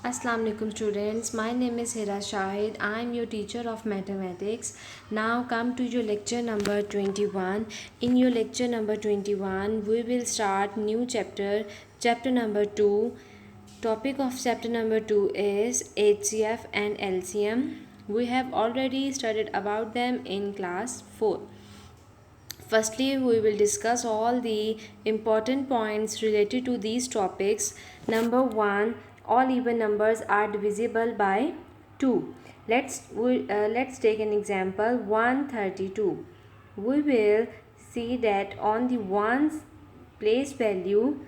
Assalamu alaikum students, my name is Hira Shahid. I am your teacher of mathematics. Now come to your lecture number 21. In your lecture number 21 we will start new chapter number 2. Topic of chapter number 2 is HCF and LCM. We have already studied about them in class 4. Firstly, we will discuss all the important points related to these topics. Number 1, all even numbers are divisible by 2. Let's take an example 132. We will see that on the ones place value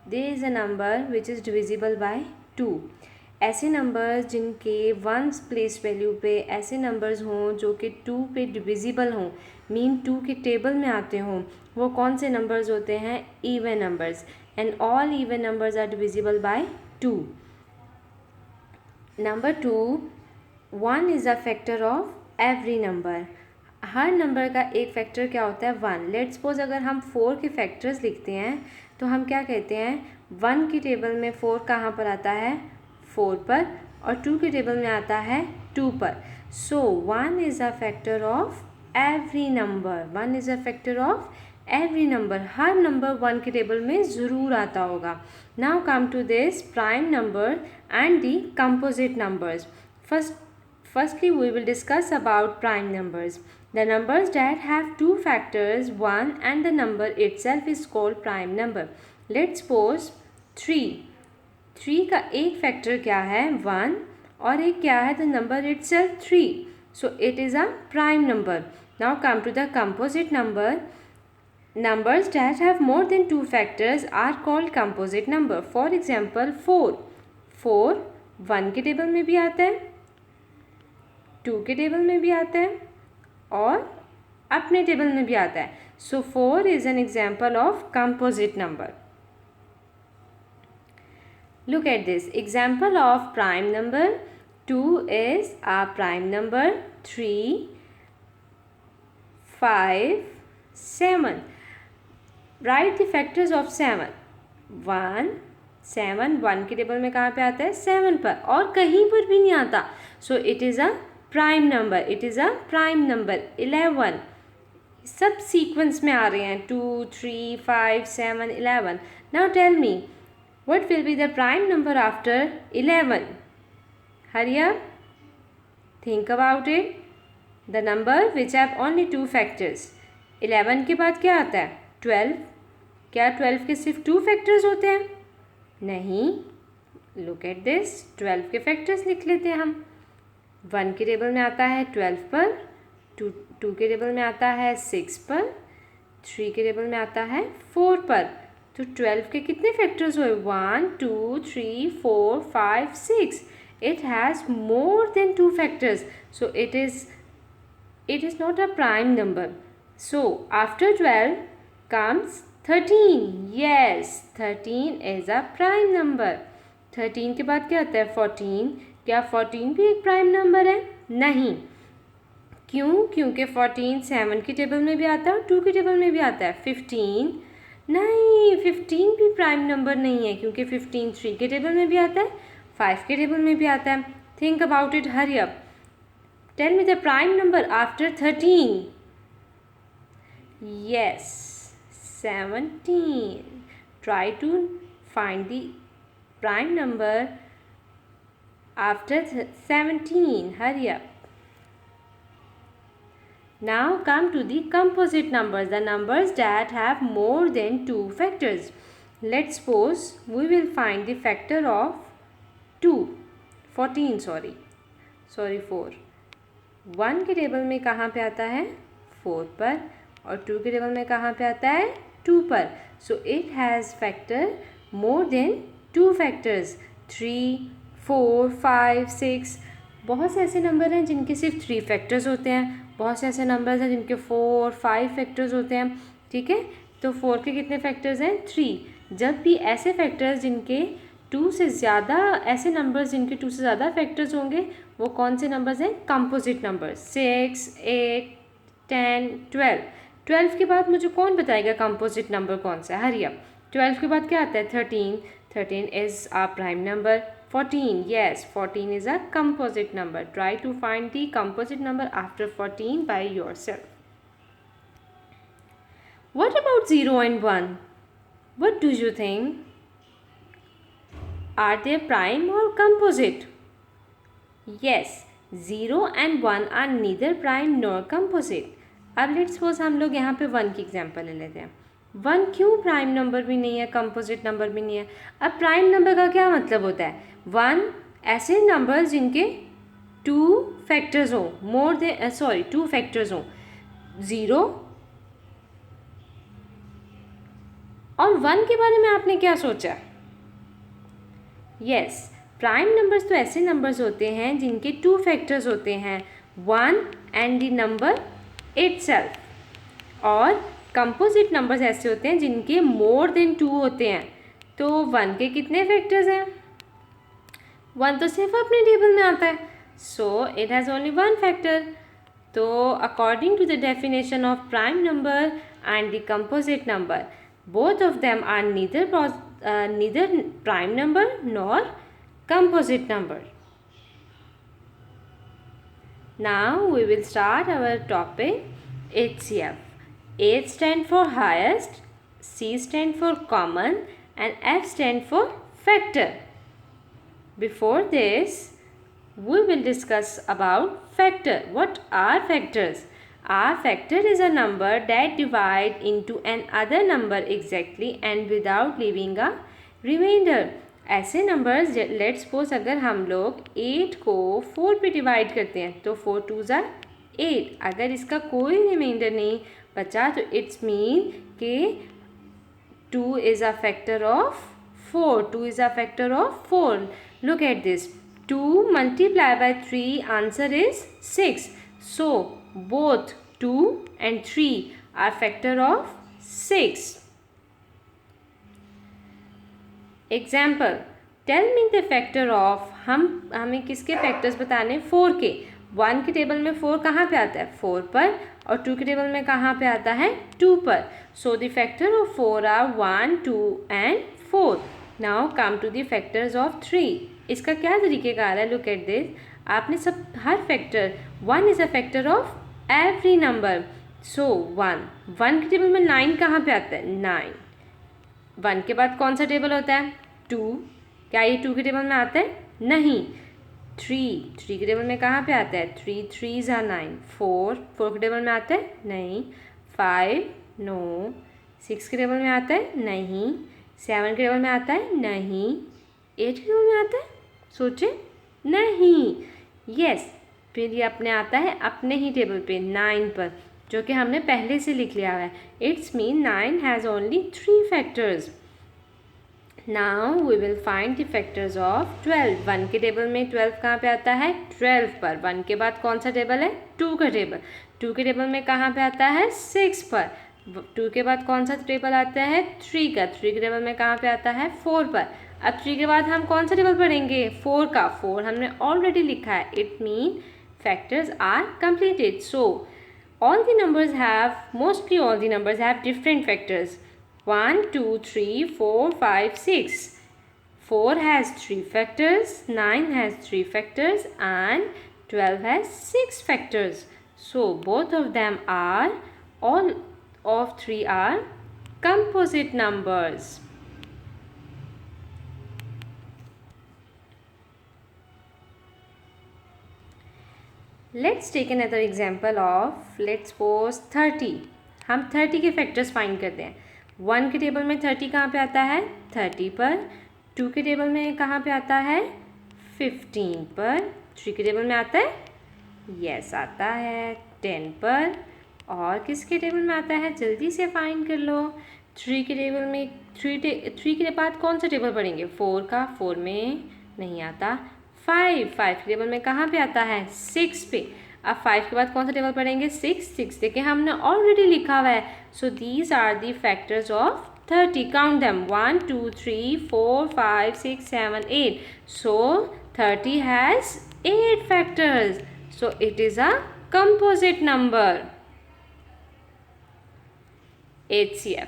there is a number which is divisible by 2. ऐसे numbers जिनके ones place value पे ऐसे numbers हों जो कि 2 पे divisible हों, mean 2 के टेबल में आते हों, वो कौन से नंबर्स होते हैं? Even numbers. And all even numbers are divisible by 2. Number 2, 1 is a factor of every number. हर नंबर का एक फैक्टर क्या होता है? 1. लेट्स सपोज अगर हम 4 के फैक्टर्स लिखते हैं तो हम क्या कहते हैं? 1 की टेबल में 4 कहाँ पर आता है? 4 पर. और 2 के टेबल में आता है 2 पर. So 1 is a factor of every number. 1 is a factor of every number. हर नंबर 1 के टेबल में ज़रूर आता होगा. Now come to this prime number and the composite numbers. Firstly, we will discuss about prime numbers. The numbers that have two factors, 1 and the number itself is called prime number. Let's suppose 3. 3 का एक factor क्या है? 1. और एक क्या है? The number itself 3. So it is a prime number. Now come to the composite number. Numbers that have more than two factors are called composite number. For example 4. 4 1 के table में भी आता है, 2 के टेबल में भी आता है और अपने टेबल में भी आता है. सो 4 is an example of composite number. Look at this example of prime number. 2 is a prime number. 3 5 7. Right the factors of 7. 1 7 1 के टेबल में कहाँ पे आता है? 7 पर, और कहीं पर भी नहीं आता. सो it is a prime number. It is a prime number. 11 सब सीक्वेंस में आ रहे हैं. 2 3 5 7 11. Now tell me what will be the prime number after 11? Hurry up, think about it. The number which have only 2 factors. 11 के बाद क्या आता है? 12. क्या 12 के सिर्फ 2 फैक्टर्स होते हैं? नहीं. Look at this. 12 के फैक्टर्स लिख लेते हैं हम. 1 के टेबल में आता है 12 पर, 2 के टेबल में आता है 6 पर, 3 के टेबल में आता है 4 पर. तो 12 के कितने फैक्टर्स हुए? 1 2 3 4 5 6. It has more than 2 factors. So it is not a prime number. So after 12 comes 13. Yes, 13 is a prime number. 13 के बाद क्या आता है? 14. क्या 14 भी एक प्राइम नंबर है? नहीं. क्यों? क्योंकि 14 7 की टेबल में भी आता है और 2 की टेबल में भी आता है. 15 नहीं, 15 भी प्राइम नंबर नहीं है क्योंकि 15 3 के टेबल में भी आता है, 5 के टेबल में भी आता है. Think about it. Hurry up. Tell me the prime number after 13. Yes, 17. Try to find the prime number after 17. Hurry up. Now come to the composite numbers, the numbers that have more than 2 factors. Let's suppose we will find the factor of 2. 14 sorry 4. 1 के table में कहाँ पे आता है? 4 पर. और 2 के table में कहाँ पे आता है? 2 पर. सो it has factor more than 2 factors. 3 4 5 6. बहुत से ऐसे नंबर हैं जिनके सिर्फ 3 फैक्टर्स होते हैं. बहुत से ऐसे नंबर्स हैं जिनके 4 5 फैक्टर्स होते हैं. ठीक है, तो 4 के कितने फैक्टर्स हैं? 3. जब भी ऐसे फैक्टर्स जिनके 2 से ज़्यादा, ऐसे नंबर्स जिनके 2 से ज़्यादा फैक्टर्स होंगे वो कौन से नंबर्स हैं? Composite numbers. 6 8 10 12. 12 के बाद मुझे कौन बताएगा कंपोजिट नंबर कौन सा है? Hurry up. 12 के बाद क्या आता है? 13. 13 is a prime number. 14. Yes, 14 is a composite number. Try to find the composite number after 14 by yourself. What about 0 and 1? What do you think? Are they prime or composite? Yes, 0 and 1 are neither prime nor composite. अब let's suppose हम लोग यहाँ पे 1 की example ले लेते हैं. 1 क्यों प्राइम नंबर भी नहीं है, कंपोजिट नंबर भी नहीं है? अब प्राइम नंबर का क्या मतलब होता है? 1 ऐसे नंबर जिनके 2 फैक्टर्स हो, मोर देन 2 फैक्टर्स हो. 0 और 1 के बारे में आपने क्या सोचा? यस, प्राइम नंबर्स तो ऐसे नंबर्स होते हैं जिनके 2 फैक्टर्स होते हैं, 1 एंड द नंबर इटसेल्फ. और कंपोजिट नंबर्स ऐसे होते हैं जिनके मोर देन 2 होते हैं. तो 1 के कितने फैक्टर्स हैं? 1 तो सिर्फ अपने टेबल में आता है, so it has only 1 factor. तो according to the definition of prime number and the composite number, both of them are neither prime number nor composite number. Now we will start our topic HCF. H stand for highest, C stand for common, and F stand for factor. Before this, we will discuss about factor. What are factors? A factor is a number that divides into another number exactly and without leaving a remainder. ऐसे numbers, let's suppose अगर हम लोग 8 को 4 पे divide करते हैं तो 4 2s are 8. अगर इसका कोई रिमाइंडर नहीं बचा तो इट्स मीन कि 2 is a factor of 4. 2 is a factor of 4. Look at this. 2 multiplied by 3, answer is 6. So both 2 and 3 are factor of 6. Example, tell me the factor of, हमें किसके factors बताने? 4 के. 1 के table में 4 कहाँ पे आता है? 4 पर. और 2 के टेबल में कहाँ पे आता है? 2 पर. So the factor of 4 are 1, 2 and 4. Now come to the factors of 3. इसका क्या तरीक़ेकार है? Look at this. आपने सब हर factor, 1 is a factor of every number. So 1 के टेबल में 9 कहाँ पे आता है? 9. 1 के बाद कौन सा टेबल होता है? 2. क्या ये 2 के टेबल में आता है? नहीं. 3 के टेबल में कहाँ पे आता है? 3 3s are 9. 4 के टेबल में आता है? नहीं. 5 नो. 6 के टेबल में आता है? नहीं. 7 के टेबल में आता है? नहीं. 8 के टेबल में आता है? सोचे? नहीं. यस, फिर ये अपने आता है अपने ही टेबल पे 9 पर, जो कि हमने पहले से लिख लिया है. It's mean 9 has only 3 factors. Now we will find the factors of 12. 1 के टेबल में 12 कहाँ पे आता है? 12 पर. 1 के बाद कौन सा टेबल है? 2 का टेबल. 2 के टेबल में कहाँ पे आता है? 6 पर. 2 के बाद कौन सा टेबल आता है? 3 का. 3 के टेबल में कहाँ पे आता है? 4 पर. अब 3 के बाद हम कौन सा टेबल पढ़ेंगे? 4 का. 4 हमने ऑलरेडी लिखा है. It mean factors are completed. So mostly all the numbers have different factors. 1 2 3 4 5 6. 4 has 3 factors, 9 has 3 factors, and 12 has 6 factors. So both of them are, all of 3 are composite numbers. Let's take another example of, let's suppose 30. हम 30 के factors find करते हैं. 1 के table में 30 कहाँ पे आता है? 30 पर. 2 के टेबल में कहाँ पे आता है? 15 पर. 3 के टेबल में आता है? यस, आता है 10 पर. और किसके टेबल में आता है? जल्दी से फाइंड कर लो. 3 के टेबल में 3 के बाद कौन सा टेबल पढ़ेंगे? 4 का. 4 में नहीं आता. 5 के टेबल में कहाँ पे आता है? 6 पे. अब 5 के बाद कौन सा टेबल पढ़ेंगे? 6 देखिए हमने ऑलरेडी लिखा हुआ है. So these are the factors of 30. Count them. 1 2 3 4 5 6 7 8. So 30 has 8 factors. So it is a composite number. HCF.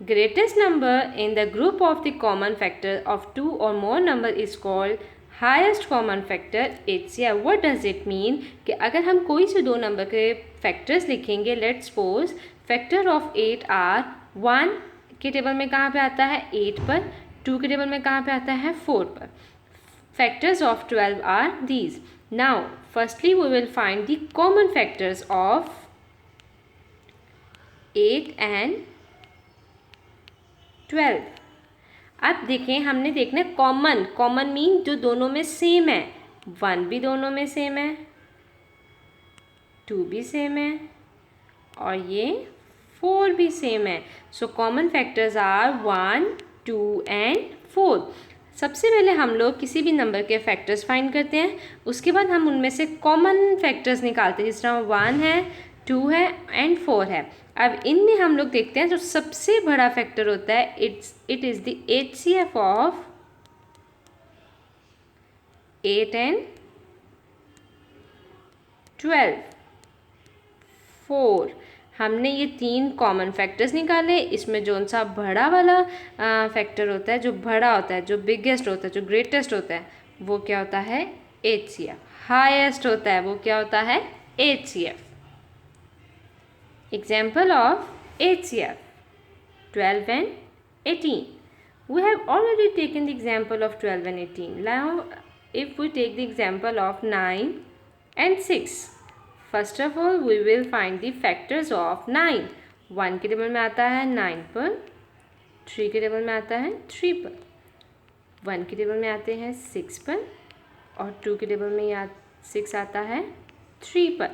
Greatest number in the group of the common factor of 2 or more number is called highest common factor HCF. What does it mean कि अगर हम कोई से दो number के factors लिखेंगे, let's suppose factor of 8 are 1 के table में कहाँ पे आता है 8 पर, 2 के टेबल में कहाँ पे आता है 4 पर. Factors of 12 are these. Now, firstly we will find the common factors of 8 and 12. अब देखें, हमने देखना कॉमन. कॉमन मीन जो दोनों में सेम है. 1 भी दोनों में सेम है, 2 भी सेम है और ये 4 भी सेम है. So common factors are 1, 2 and 4. सबसे पहले हम लोग किसी भी नंबर के फैक्टर्स फाइंड करते हैं, उसके बाद हम उनमें से कॉमन फैक्टर्स निकालते हैं. जिस तरह 1 है, 2 है एंड 4 है. अब इनमें हम लोग देखते हैं जो सबसे बड़ा फैक्टर होता है it is the HCF of 8 and 12. 4. हमने ये 3 कॉमन फैक्टर्स निकाले. इसमें जो सा बड़ा वाला फैक्टर होता है, जो बड़ा होता है, जो बिगेस्ट होता है, जो ग्रेटेस्ट होता है, वो क्या होता है HCF. हाईएस्ट होता है वो क्या होता है HCF. Example of HCF 12 and 18. We have already taken the example of 12 and 18. Now if we take the example of 9 and 6. First of all we will find the factors of 9. 1 के table में आता है 9 पर, 3 के table में आता है 3 पर, 1 के टेबल में आते हैं 6 पर और 2 के टेबल में 6 आता है 3 पर.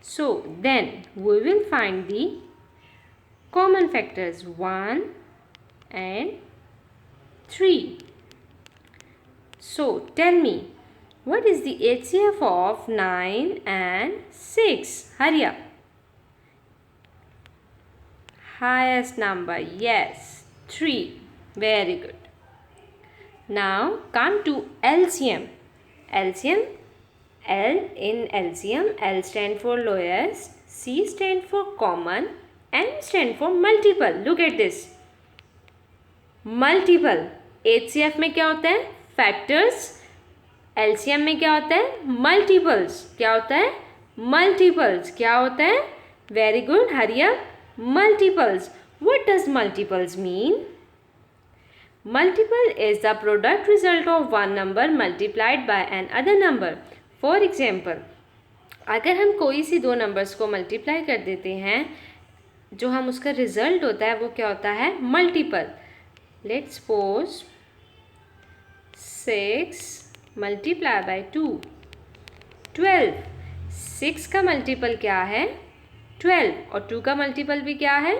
So then we will find the common factors 1 and 3. So tell me, what is the HCF of 9 and 6? Hurry up. Highest number, yes, 3. Very good. Now come to LCM. LCM, L in LCM, L stand for lowest, C stand for common, M stand for multiple. Look at this. Multiple. HCF में क्या होता है factors. LCM में क्या होता है multiples. क्या होता है मल्टीपल्स. क्या होता है very good, hurry up. Multiples. What does multiples mean? Multiple is the product result of one number multiplied by another number. For example, अगर हम कोई सी दो नंबर्स को मल्टीप्लाई कर देते हैं, जो हम उसका रिजल्ट होता है वो क्या होता है multiple. Let's suppose 6 multiply by 2 12. 6 का मल्टीपल क्या है 12 और 2 का मल्टीपल भी क्या है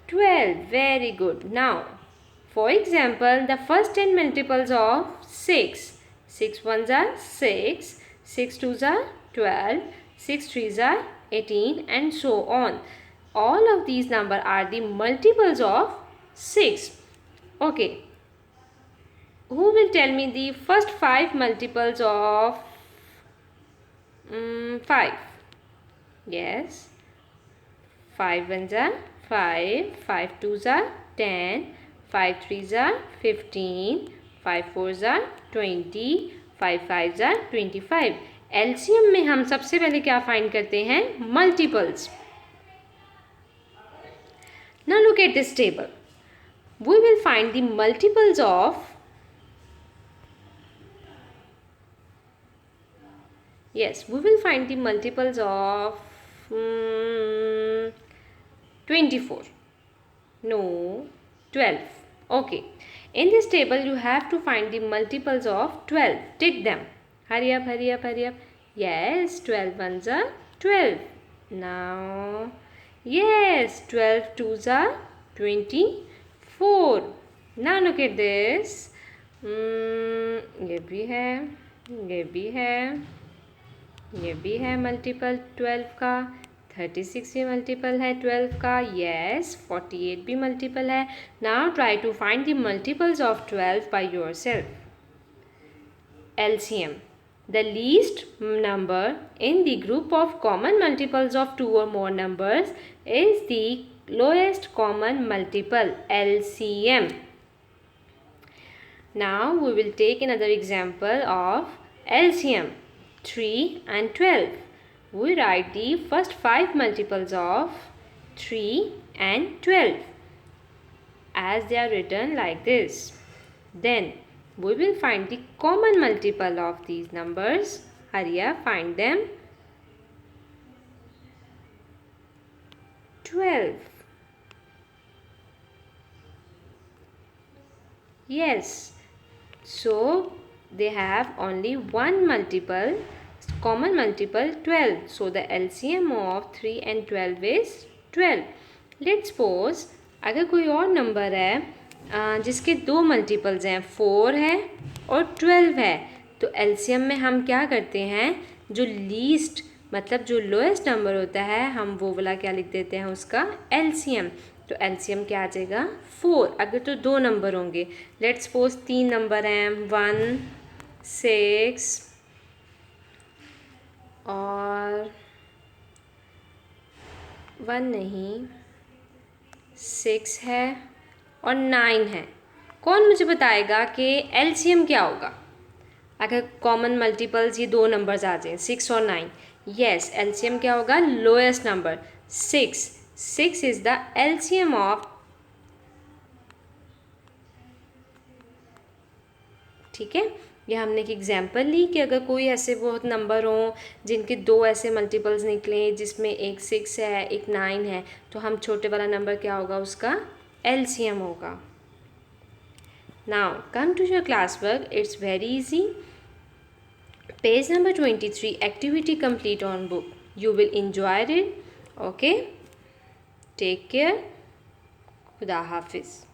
12. Very good. Now for example the first 10 multiples of 6. 6 1s are 6, 6 2s are 12, 6 3s are 18 and so on. All of these numbers are the multiples of 6. Okay. Who will tell me the first 5 multiples of 5? Yes. 5 1s are 5, 5 2s are 10, 5 3s are 15, 5 4s are 20, 5 5s are 25. LCM में हम सबसे पहले क्या find करते हैं multiples. Now look at this table. We will find the multiples of we will find the multiples of 24. No, 12. Okay. In this table, you have to find the multiples of 12. Tick them. Hurry up, hurry up, hurry up. Yes, 12 ones are 12. Now, yes, 12 twos are 24. Now look at this. ये भी है, ये भी है, ये भी है multiple 12 का. 36 भी मल्टीपल है 12 का. येस, 48 भी मल्टीपल है. Now try to find the multiples of 12 by yourself. LCM. The least number in the group of common multiples of two or more numbers is the lowest common multiple, LCM. Now we will take another example of LCM 3 and 12. We write the first 5 multiples of 3 and 12 as they are written like this. Then we will find the common multiple of these numbers. Hurry up, find them. 12. Yes. So they have only one multiple, common multiple 12. So the LCM of 3 and 12 is 12. Let's suppose अगर कोई और number है जिसके दो multiples हैं, 4 है और 12 है, तो एलसीएम में हम क्या करते हैं, जो लीस्ट मतलब जो लोएस्ट नंबर होता है हम वो वाला क्या लिख देते हैं, उसका एलसीएम। तो एलसीएम क्या आ जाएगा 4। अगर तो दो नंबर होंगे, लेट्स सपोज 3 नंबर हैं 1 6 और 1 नहीं 6 है और 9 है। कौन मुझे बताएगा कि एलसीएम क्या होगा अगर कॉमन मल्टीपल्स ये दो नंबर्स आ जाएं 6 और 9। यस, एलसीएम क्या होगा, lowest number 6। 6 is the LCM of, ठीक है। ये हमने एक एग्जांपल ली कि अगर कोई ऐसे बहुत नंबर हों जिनके दो ऐसे मल्टीपल्स निकले जिसमें एक 6 है एक 9 है, तो हम छोटे वाला नंबर क्या होगा, उसका एलसीएम होगा। Now come to your class work, it's very easy. Page number 23, activity complete on book. You will enjoy it. Okay. Take care. Khuda Hafiz.